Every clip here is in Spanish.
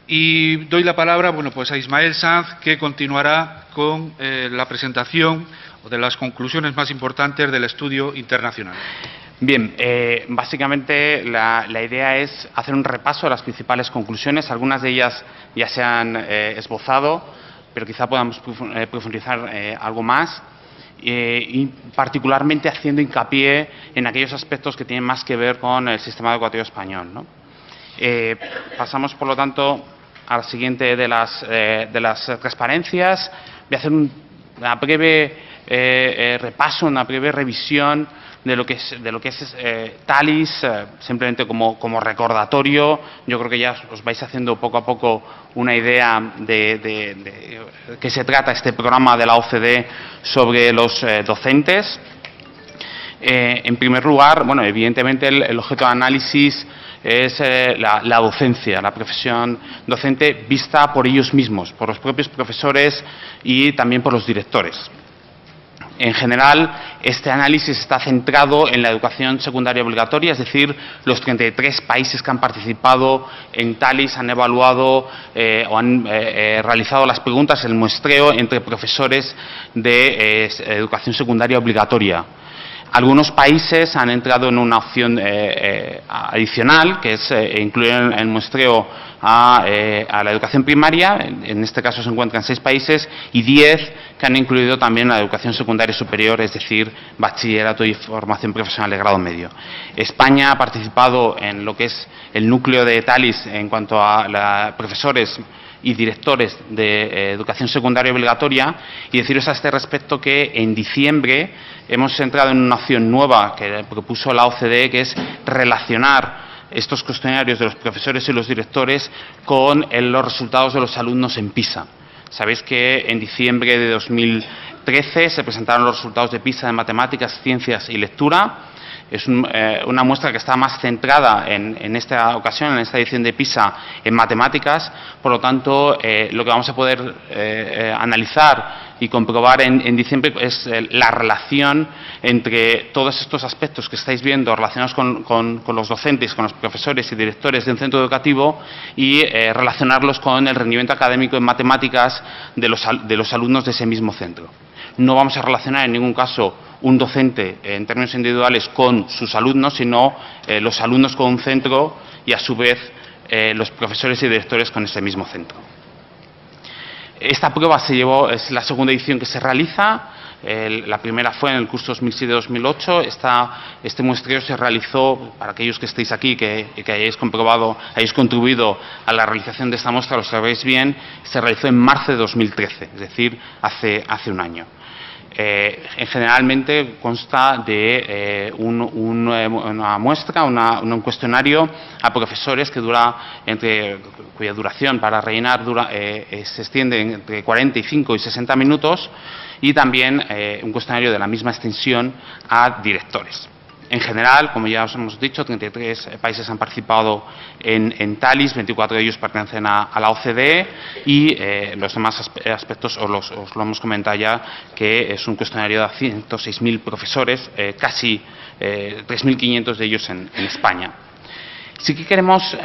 Y doy la palabra, bueno, pues a Ismael Sanz, que continuará con la presentación de las conclusiones más importantes del estudio internacional. Bien, básicamente la idea es hacer un repaso de las principales conclusiones. Algunas de ellas ya se han esbozado, pero quizá podamos profundizar algo más. Y particularmente haciendo hincapié en aquellos aspectos que tienen más que ver con el sistema educativo español, ¿no? Pasamos, por lo tanto, a la siguiente de las transparencias. Voy a hacer una breve repaso, una breve revisión de lo que es TALIS, simplemente como recordatorio. Yo creo que ya os vais haciendo poco a poco una idea de qué se trata este programa de la OCDE sobre los docentes. En primer lugar, bueno, evidentemente el objeto de análisis es la docencia, la profesión docente vista por ellos mismos, por los propios profesores y también por los directores. En general, este análisis está centrado en la educación secundaria obligatoria, es decir, los 33 países que han participado en TALIS han evaluado o han realizado las preguntas, el muestreo entre profesores de educación secundaria obligatoria. Algunos países han entrado en una opción adicional, que es incluir en el muestreo a la educación primaria. En este caso se encuentran 6 países y 10 que han incluido también la educación secundaria superior, es decir, bachillerato y formación profesional de grado medio. España ha participado en lo que es el núcleo de TALIS en cuanto a profesores y directores de educación secundaria obligatoria, y deciros a este respecto que en diciembre hemos entrado en una opción nueva que propuso la OCDE, que es relacionar estos cuestionarios de los profesores y los directores con los resultados de los alumnos en PISA. Sabéis que en diciembre de 2013 se presentaron los resultados de PISA en matemáticas, ciencias y lectura. Es una muestra que está más centrada en esta ocasión, en esta edición de PISA, en matemáticas. Por lo tanto, lo que vamos a poder analizar y comprobar en diciembre es la relación entre todos estos aspectos que estáis viendo relacionados con los docentes, con los profesores y directores de un centro educativo, y relacionarlos con el rendimiento académico en matemáticas de los alumnos de ese mismo centro. No vamos a relacionar en ningún caso un docente en términos individuales con sus alumnos, sino los alumnos con un centro y, a su vez, los profesores y directores con ese mismo centro. Esta prueba es la segunda edición que se realiza. La primera fue en el curso 2007-2008. Este muestreo se realizó, para aquellos que estéis aquí, que hayáis contribuido a la realización de esta muestra, lo sabéis bien, se realizó en marzo de 2013, es decir, hace un año. Generalmente consta de una muestra, un cuestionario a profesores cuya duración para rellenar se extiende entre 45 y 60 minutos, y también un cuestionario de la misma extensión a directores. En general, como ya os hemos dicho, 33 países han participado en TALIS, 24 de ellos pertenecen a la OCDE, y los demás aspectos os lo hemos comentado ya, que es un cuestionario de 106.000 profesores, casi 3.500 de ellos en España. Sí que queremos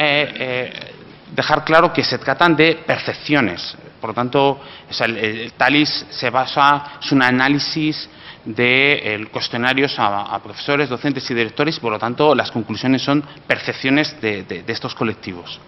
dejar claro que se tratan de percepciones. Por lo tanto, el TALIS es un análisis de cuestionarios a profesores, docentes y directores, y por lo tanto las conclusiones son percepciones de estos colectivos.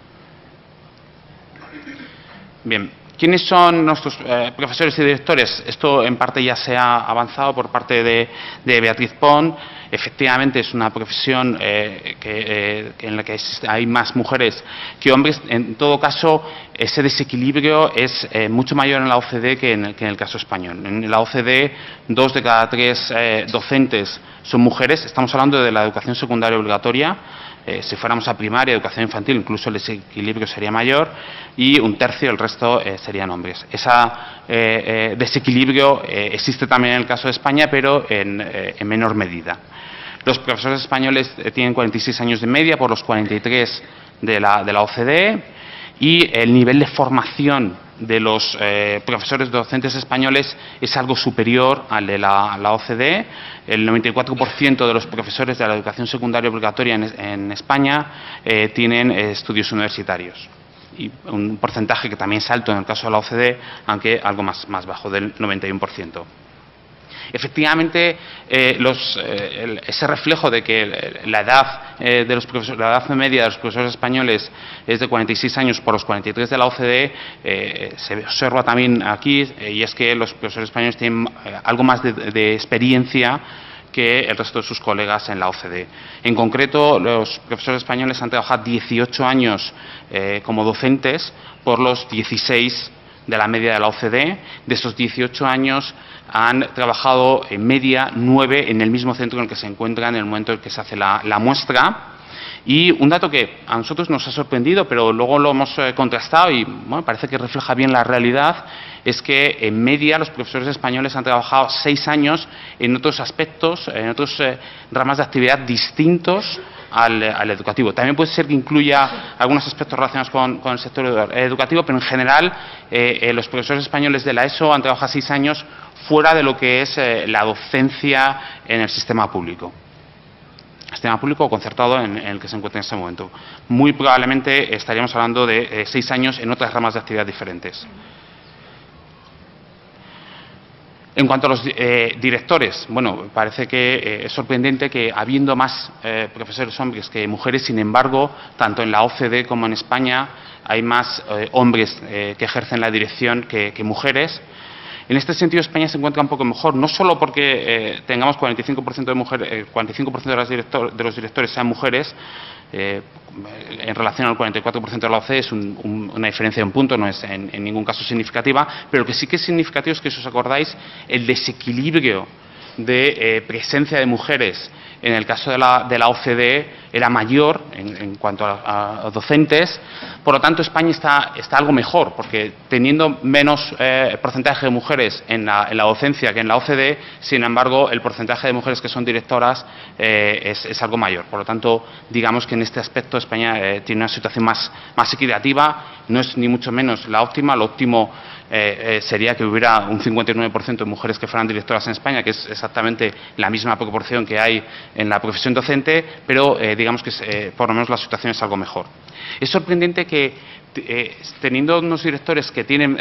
Bien, ¿quiénes son nuestros profesores y directores? Esto en parte ya se ha avanzado por parte de Beatriz Pont. Efectivamente es una profesión en la que hay más mujeres que hombres. En todo caso, ese desequilibrio es mucho mayor en la OCDE que en el caso español. En la OCDE, 2 de cada 3 docentes son mujeres. Estamos hablando de la educación secundaria obligatoria. Si fuéramos a primaria, educación infantil, incluso el desequilibrio sería mayor, y 1/3, el resto, serían hombres. Ese desequilibrio existe también en el caso de España, pero en menor medida. Los profesores españoles tienen 46 años de media por los 43 de la OCDE, y el nivel de formación de los profesores docentes españoles es algo superior al de la OCDE. El 94% de los profesores de la educación secundaria obligatoria en España tienen estudios universitarios. y un porcentaje que también es alto en el caso de la OCDE, aunque algo más bajo, del 91%. Efectivamente, ese reflejo de que la edad de los profesores, la edad media de los profesores españoles es de 46 años por los 43 de la OCDE, se observa también aquí, y es que los profesores españoles tienen algo más de experiencia que el resto de sus colegas en la OCDE. En concreto, los profesores españoles han trabajado 18 años como docentes por los 16 de la media de la OCDE. De esos 18 años han trabajado en media 9 en el mismo centro en el que se encuentran en el momento en que se hace la muestra. Y un dato que a nosotros nos ha sorprendido, pero luego lo hemos contrastado y bueno, parece que refleja bien la realidad, es que en media los profesores españoles han trabajado 6 años en otros aspectos, en otros ramas de actividad distintos al educativo. También puede ser que incluya algunos aspectos relacionados con el sector educativo, pero en general los profesores españoles de la ESO han trabajado 6 años fuera de lo que es la docencia en el sistema público. Sistema público o concertado en el que se encuentra en este momento. Muy probablemente estaríamos hablando de 6 años en otras ramas de actividad diferentes. En cuanto a los directores, bueno, parece que es sorprendente que habiendo más profesores hombres que mujeres, sin embargo, tanto en la OCDE como en España hay más hombres que ejercen la dirección que mujeres. En este sentido, España se encuentra un poco mejor, no solo porque tengamos 45% de mujeres, 45% de los directores sean mujeres, en relación al 44% de la OCDE es una diferencia de un punto, no es en ningún caso significativa, pero lo que sí que es significativo es que, si os acordáis, el desequilibrio de presencia de mujeres en el caso de la OCDE era mayor en cuanto a docentes. Por lo tanto, España está algo mejor, porque teniendo menos porcentaje de mujeres en la docencia que en la OCDE, sin embargo, el porcentaje de mujeres que son directoras es algo mayor. Por lo tanto, digamos que en este aspecto España tiene una situación más equitativa. No es ni mucho menos la óptima. Lo óptimo sería que hubiera un 59% de mujeres que fueran directoras en España, que es exactamente la misma proporción que hay en la profesión docente, pero digamos que por lo menos la situación es algo mejor. Es sorprendente que teniendo unos directores que tienen,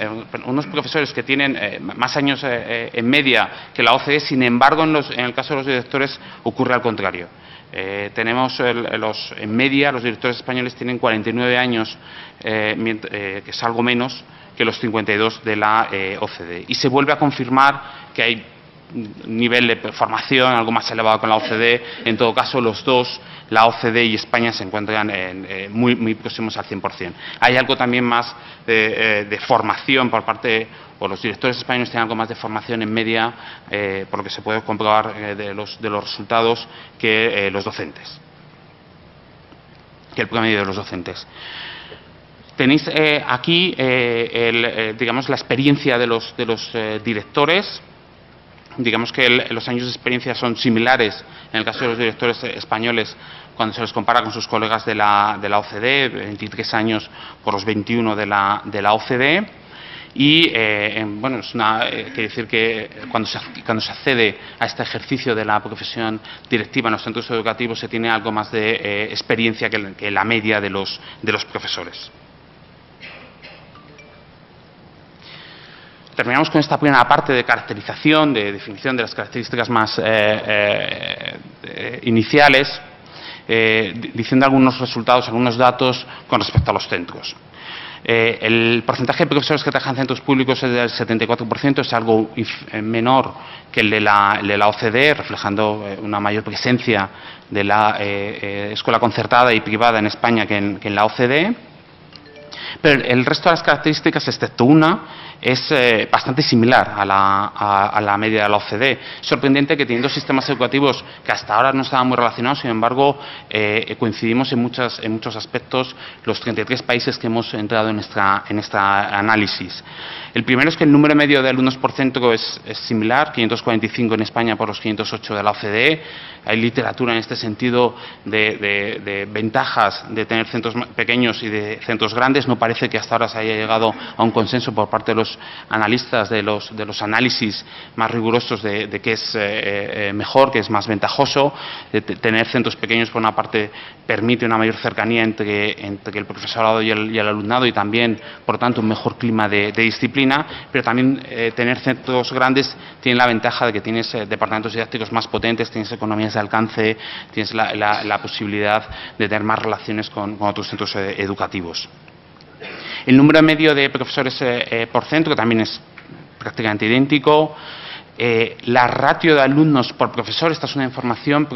unos profesores que tienen más años en media que la OCDE, sin embargo, en el caso de los directores ocurre al contrario. Tenemos en media, los directores españoles tienen 49 años, que es algo menos que los 52 de la OCDE. Y se vuelve a confirmar que hay un nivel de formación algo más elevado con la OCDE. En todo caso, los dos, la OCDE y España, se encuentran muy próximos al 100%. Hay algo también más de formación por parte, o los directores españoles tienen algo más de formación en media, por lo que se puede comprobar de los resultados, que los docentes, que el promedio de los docentes. Tenéis aquí, digamos, la experiencia de los directores. Digamos que los años de experiencia son similares en el caso de los directores españoles cuando se les compara con sus colegas de la OCDE, 23 años por los 21 de la OCDE. Y bueno, quiere decir que cuando se accede a este ejercicio de la profesión directiva en los centros educativos se tiene algo más de experiencia que la media de los profesores. Terminamos con esta primera parte de caracterización, de definición de las características más iniciales, diciendo algunos resultados, algunos datos con respecto a los centros. El porcentaje de profesores que trabajan en centros públicos es del 74%, es algo menor que el de la OCDE, reflejando una mayor presencia de la escuela concertada y privada en España que en la OCDE. Pero el resto de las características, excepto una, es bastante similar a la media de la OCDE. Es sorprendente que, teniendo sistemas educativos que hasta ahora no estaban muy relacionados, sin embargo, coincidimos en muchos aspectos los 33 países que hemos entrado en este análisis. El primero es que el número medio de alumnos por centro es similar, 545 en España por los 508 de la OCDE. Hay literatura en este sentido de ventajas de tener centros pequeños y de centros grandes. No parece que hasta ahora se haya llegado a un consenso por parte de los analistas de los análisis más rigurosos de qué es mejor, qué es más ventajoso. Tener centros pequeños, por una parte, permite una mayor cercanía entre el profesorado y el alumnado, y también, por tanto, un mejor clima de disciplina, pero también tener centros grandes tiene la ventaja de que tienes departamentos didácticos más potentes, tienes economías de alcance, tienes la posibilidad de tener más relaciones con otros centros educativos. El número medio de profesores por centro, que también es prácticamente idéntico. La ratio de alumnos por profesor, esta es una información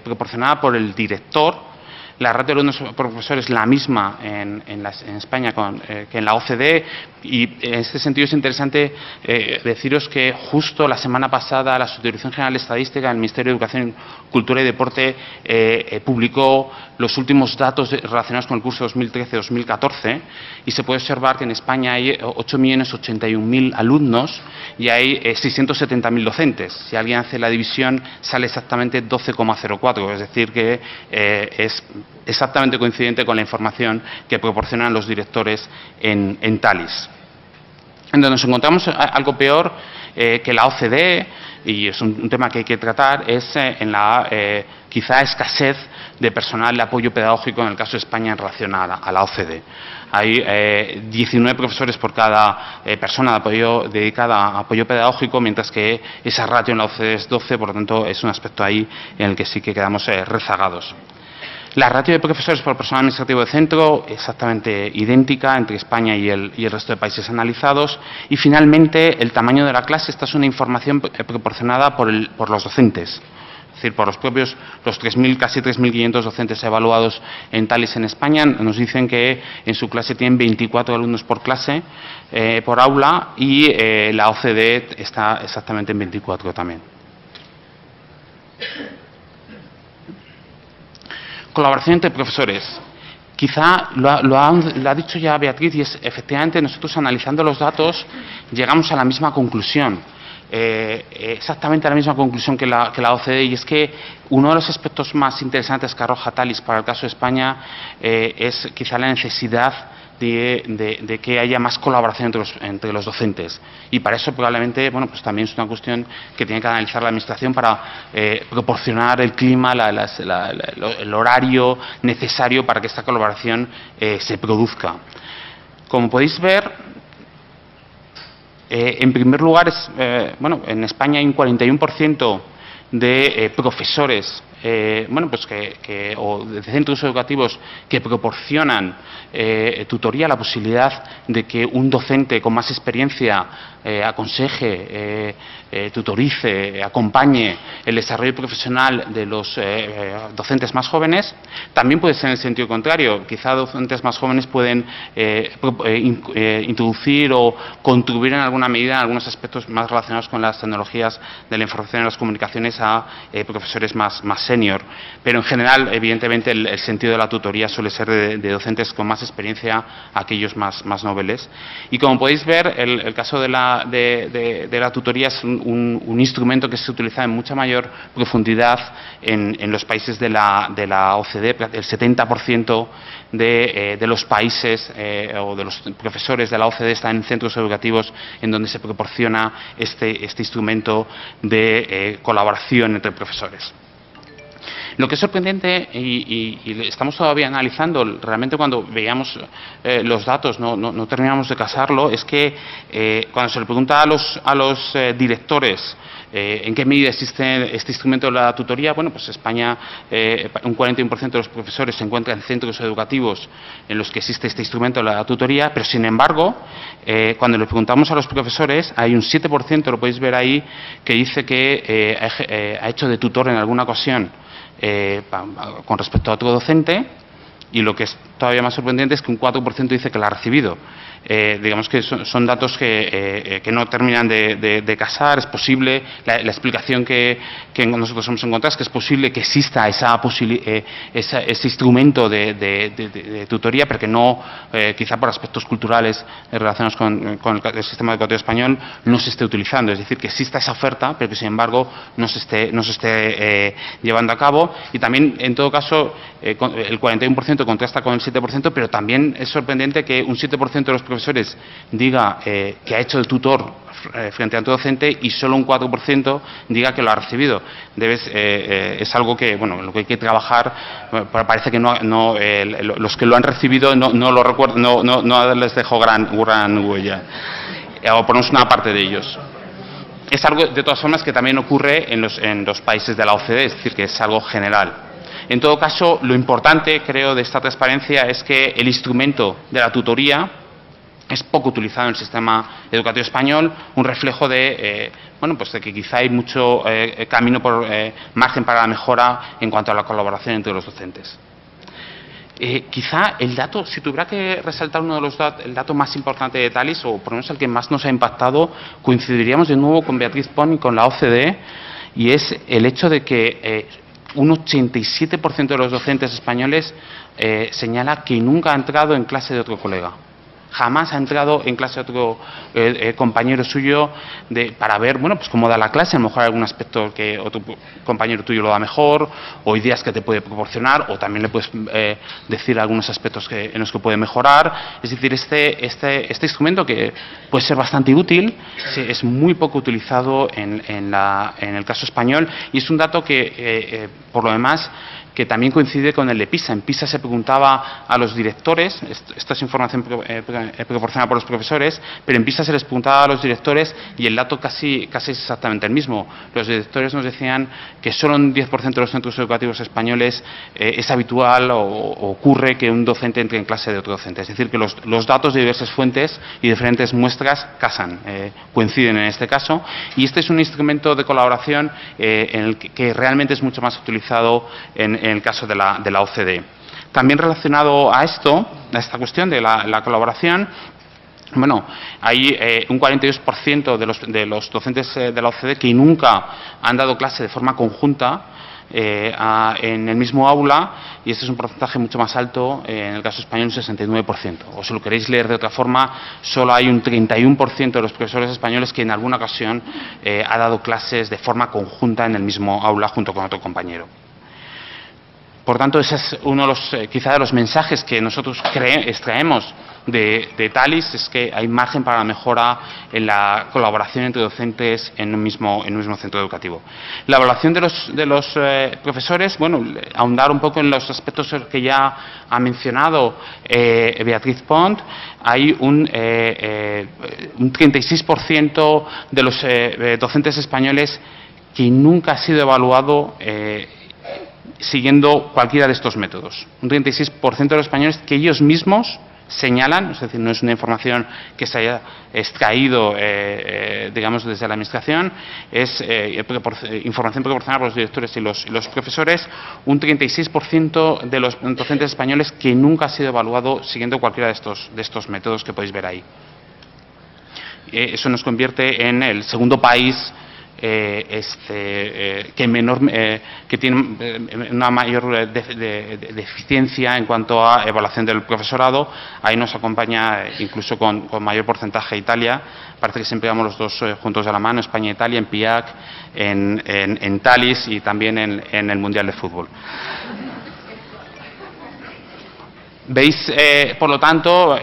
proporcionada por el director. La ratio de alumnos por profesor es la misma en España que en la OCDE, y en este sentido es interesante deciros que justo la semana pasada la Subdirección General de Estadística del Ministerio de Educación, Cultura y Deporte publicó los últimos datos relacionados con el curso 2013-2014, y se puede observar que en España hay 8.081.000 alumnos y hay 670.000 docentes. Si alguien hace la división, sale exactamente 12,04, es decir, que es exactamente coincidente con la información que proporcionan los directores en TALIS. En donde nos encontramos algo peor que la OCDE, y es un tema que hay que tratar, es en la quizá escasez de personal de apoyo pedagógico en el caso de España en relación a la OCDE. Hay 19 profesores por cada persona de apoyo dedicada a apoyo pedagógico, mientras que esa ratio en la OCDE es 12, por lo tanto es un aspecto ahí en el que sí que quedamos rezagados. La ratio de profesores por personal administrativo de centro exactamente idéntica entre España y el resto de países analizados. Y finalmente, el tamaño de la clase. Esta es una información proporcionada por los docentes, es decir, por los propios, casi 3.500 docentes evaluados en TALIS en España. Nos dicen que en su clase tienen 24 alumnos por clase, por aula, y la OCDE está exactamente en 24 también. Colaboración entre profesores. Quizá lo ha dicho ya Beatriz, y es efectivamente nosotros, analizando los datos, llegamos a la misma conclusión. Exactamente a la misma conclusión que la OCDE, y es que uno de los aspectos más interesantes que arroja TALIS para el caso de España es quizá la necesidad de que haya más colaboración entre los docentes, y para eso probablemente, bueno, pues también es una cuestión que tiene que analizar la Administración para proporcionar el clima, el horario necesario para que esta colaboración se produzca. Como podéis ver, en primer lugar, bueno, en España hay un 41% de profesores o de centros educativos que proporcionan tutoría, la posibilidad de que un docente con más experiencia aconseje, tutorice, acompañe el desarrollo profesional de los docentes más jóvenes. También puede ser en el sentido contrario. Quizá docentes más jóvenes pueden introducir o contribuir en alguna medida en algunos aspectos más relacionados con las tecnologías de la información y las comunicaciones a profesores más senior. Pero en general, evidentemente, el sentido de la tutoría suele ser de docentes con más experiencia a aquellos más noveles. Y como podéis ver, el caso de la tutoría es un instrumento que se utiliza en mucha mayor profundidad en los países de la OCDE. El 70% de los países o de los profesores de la OCDE están en centros educativos en donde se proporciona este instrumento de colaboración entre profesores. Lo que es sorprendente, y estamos todavía analizando, realmente cuando veíamos los datos no terminamos de casarlo, es que cuando se le pregunta a los directores ¿en qué medida existe este instrumento de la tutoría? Bueno, pues España, un 41% de los profesores se encuentran en centros educativos en los que existe este instrumento de la tutoría, pero sin embargo, cuando le preguntamos a los profesores, hay un 7%, lo podéis ver ahí, que dice que ha hecho de tutor en alguna ocasión con respecto a otro docente, y lo que es todavía más sorprendente es que un 4% dice que la ha recibido. Digamos que son datos que no terminan de casar. Es posible, la explicación que nosotros hemos encontrado es que es posible que exista ese instrumento de tutoría, pero que no, quizá por aspectos culturales relacionados con el sistema educativo español, no se esté utilizando. Es decir, que exista esa oferta, pero que sin embargo no se esté llevando a cabo. Y también, en todo caso, el 41% contrasta con el 7%, pero también es sorprendente que un 7% de los profesores diga que ha hecho de tutor frente a tu docente y solo un 4% diga que lo ha recibido. Es algo que, bueno, lo que hay que trabajar. Parece que los que lo han recibido no lo recuerdan, no les dejó gran huella, o por lo menos una parte de ellos. Es algo, de todas formas, que también ocurre en los países de la OCDE, es decir, que es algo general. En todo caso, lo importante, creo, de esta transparencia es que el instrumento de la tutoría es poco utilizado en el sistema educativo español, un reflejo de, pues de que quizá hay mucho camino por margen para la mejora en cuanto a la colaboración entre los docentes. Quizá el dato, si tuviera que resaltar uno de los datos, el dato más importante de TALIS, o por lo menos el que más nos ha impactado, coincidiríamos de nuevo con Beatriz Pont y con la OCDE, y es el hecho de que un 87% de los docentes españoles señala que nunca ha entrado en clase de otro colega. Jamás ha entrado en clase otro compañero suyo para ver, pues cómo da la clase, a lo mejor hay algún aspecto que otro compañero tuyo lo da mejor, o ideas que te puede proporcionar, o también le puedes decir algunos aspectos en los que puede mejorar. Es decir, este instrumento, que puede ser bastante útil, es muy poco utilizado en el caso español, y es un dato que, por lo demás, que también coincide con el de PISA. En PISA se preguntaba a los directores, esta es información proporcionada por los profesores, pero en PISA se les preguntaba a los directores y el dato casi es exactamente el mismo. Los directores nos decían que solo en 10% de los centros educativos españoles es habitual o ocurre que un docente entre en clase de otro docente. Es decir, que los datos de diversas fuentes y diferentes muestras casan, coinciden en este caso, y este es un instrumento de colaboración en el que realmente es mucho más utilizado en el caso de la OCDE. También relacionado a esta cuestión de la colaboración, hay un 42% de los docentes de la OCDE que nunca han dado clase de forma conjunta en el mismo aula, y este es un porcentaje mucho más alto en el caso español, un 69%. O si lo queréis leer de otra forma, solo hay un 31% de los profesores españoles que en alguna ocasión ha dado clases de forma conjunta en el mismo aula junto con otro compañero. Por tanto, ese es uno de los, quizá de los mensajes que nosotros extraemos de TALIS, es que hay margen para la mejora en la colaboración entre docentes en un mismo centro educativo. La evaluación de los profesores, ahondar un poco en los aspectos que ya ha mencionado Beatriz Pont. Hay un 36% de los docentes españoles que nunca ha sido evaluado siguiendo cualquiera de estos métodos. Un 36% de los españoles que ellos mismos señalan, es decir, no es una información que se haya extraído, digamos, desde la Administración, es información proporcionada por los directores y los profesores, un 36% de los docentes españoles que nunca ha sido evaluado siguiendo cualquiera de estos métodos que podéis ver ahí. Eso nos convierte en el segundo país que tiene una mayor deficiencia en cuanto a evaluación del profesorado. Ahí nos acompaña incluso con mayor porcentaje Italia. Parece que siempre vamos los dos juntos de la mano, España e Italia, en PIAC, en TALIS y también en el Mundial de Fútbol. Veis, por lo tanto,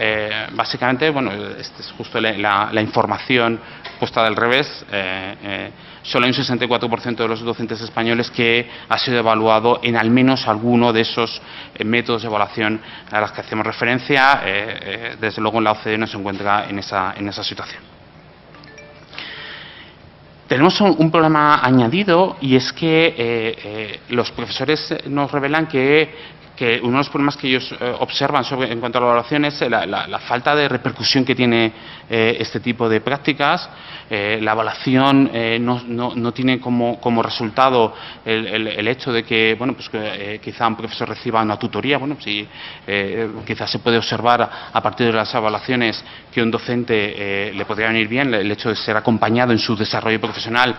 básicamente, esta es justo la información puesta del revés. Solo hay un 64% de los docentes españoles que ha sido evaluado en al menos alguno de esos métodos de evaluación a los que hacemos referencia. Desde luego, en la OCDE no se encuentra en esa situación. Tenemos un problema añadido, y es que los profesores nos revelan que uno de los problemas que ellos observan en cuanto a la evaluación es la falta de repercusión que tiene este tipo de prácticas. La evaluación no tiene como resultado el hecho de que quizá un profesor reciba una tutoría. Quizás se puede observar a partir de las evaluaciones que un docente le podría venir bien el hecho de ser acompañado en su desarrollo profesional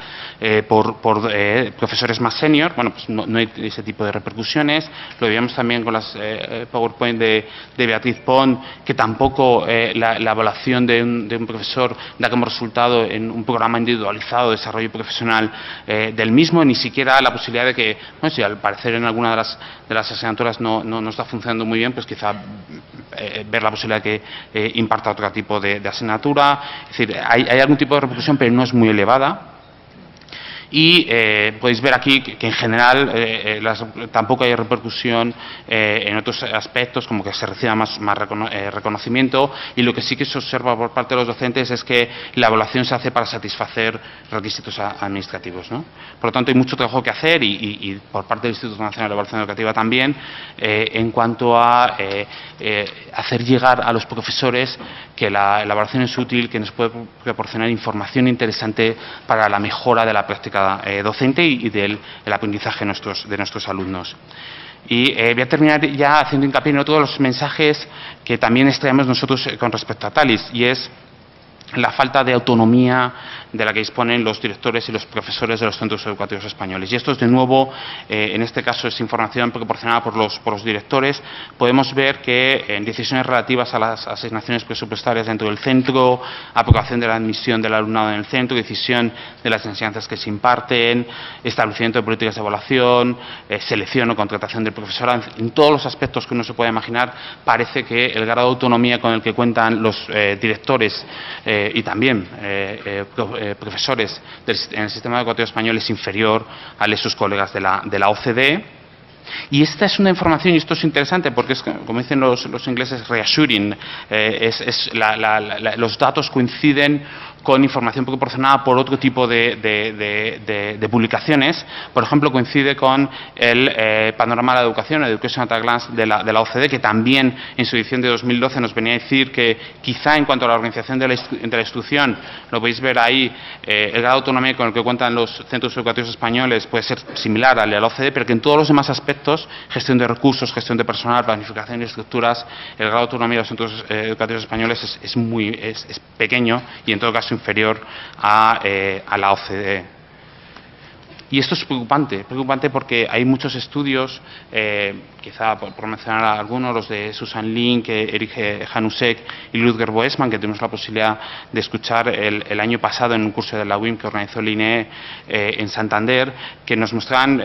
por profesores más senior. No hay ese tipo de repercusiones. Lo veíamos también también con las PowerPoint de Beatriz Pont, que tampoco la evaluación de un profesor da como resultado en un programa individualizado de desarrollo profesional del mismo, ni siquiera la posibilidad de que, bueno, si al parecer en alguna de las asignaturas no está funcionando muy bien, pues quizá ver la posibilidad de que imparta otro tipo de asignatura. Es decir, hay algún tipo de repercusión, pero no es muy elevada. Y podéis ver aquí que en general tampoco hay repercusión en otros aspectos, como que se reciba más reconocimiento, y lo que sí que se observa por parte de los docentes es que la evaluación se hace para satisfacer requisitos administrativos, ¿no? Por lo tanto, hay mucho trabajo que hacer y por parte del Instituto Nacional de Evaluación Educativa también, en cuanto a hacer llegar a los profesores que la evaluación es útil, que nos puede proporcionar información interesante para la mejora de la práctica docente y del aprendizaje de nuestros alumnos. Y voy a terminar ya haciendo hincapié en otro de los mensajes que también extraemos nosotros con respecto a TALIS, y es la falta de autonomía de la que disponen los directores y los profesores de los centros educativos españoles. Y esto es, de nuevo, en este caso es información proporcionada por los directores. Podemos ver que en decisiones relativas a las asignaciones presupuestarias dentro del centro, aprobación de la admisión del alumnado en el centro, decisión de las enseñanzas que se imparten, establecimiento de políticas de evaluación, selección o contratación del profesorado, en todos los aspectos que uno se puede imaginar, parece que el grado de autonomía con el que cuentan los directores y también profesores en el sistema educativo español es inferior al de sus colegas de la OCDE. Y esta es una información, y esto es interesante porque es, como dicen los ingleses, reassuring. Los datos coinciden con información proporcionada por otro tipo de publicaciones. Por ejemplo, coincide con el panorama de la educación, Education at a Glance, de la OCDE, que también en su edición de 2012 nos venía a decir que quizá en cuanto a la organización de la instrucción, lo podéis ver ahí, el grado de autonomía con el que cuentan los centros educativos españoles puede ser similar al de la OCDE, pero que en todos los demás aspectos, gestión de recursos, gestión de personal, planificación y estructuras, el grado de autonomía de los centros educativos españoles es pequeño y en todo caso inferior a la OCDE. Y esto es preocupante porque hay muchos estudios, quizá por mencionar algunos, los de Susan Link, Eric Janusek y Ludger Boesman, que tuvimos la posibilidad de escuchar el año pasado en un curso de la UIM que organizó el INE en Santander, que nos mostraban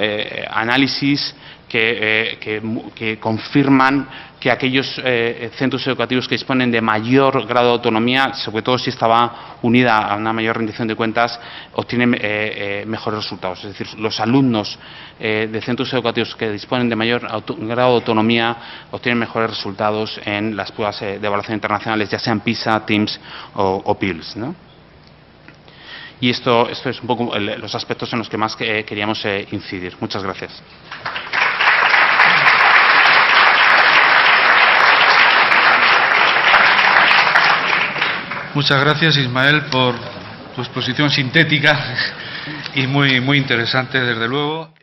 análisis que confirman que aquellos centros educativos que disponen de mayor grado de autonomía, sobre todo si estaba unida a una mayor rendición de cuentas, obtienen mejores resultados. Es decir, los alumnos de centros educativos que disponen de mayor grado de autonomía obtienen mejores resultados en las pruebas de evaluación internacionales, ya sean PISA, TIMSS o PIRLS, ¿no? Y esto es un poco los aspectos en los que más queríamos incidir. Muchas gracias. Muchas gracias, Ismael, por tu exposición sintética y muy interesante, desde luego.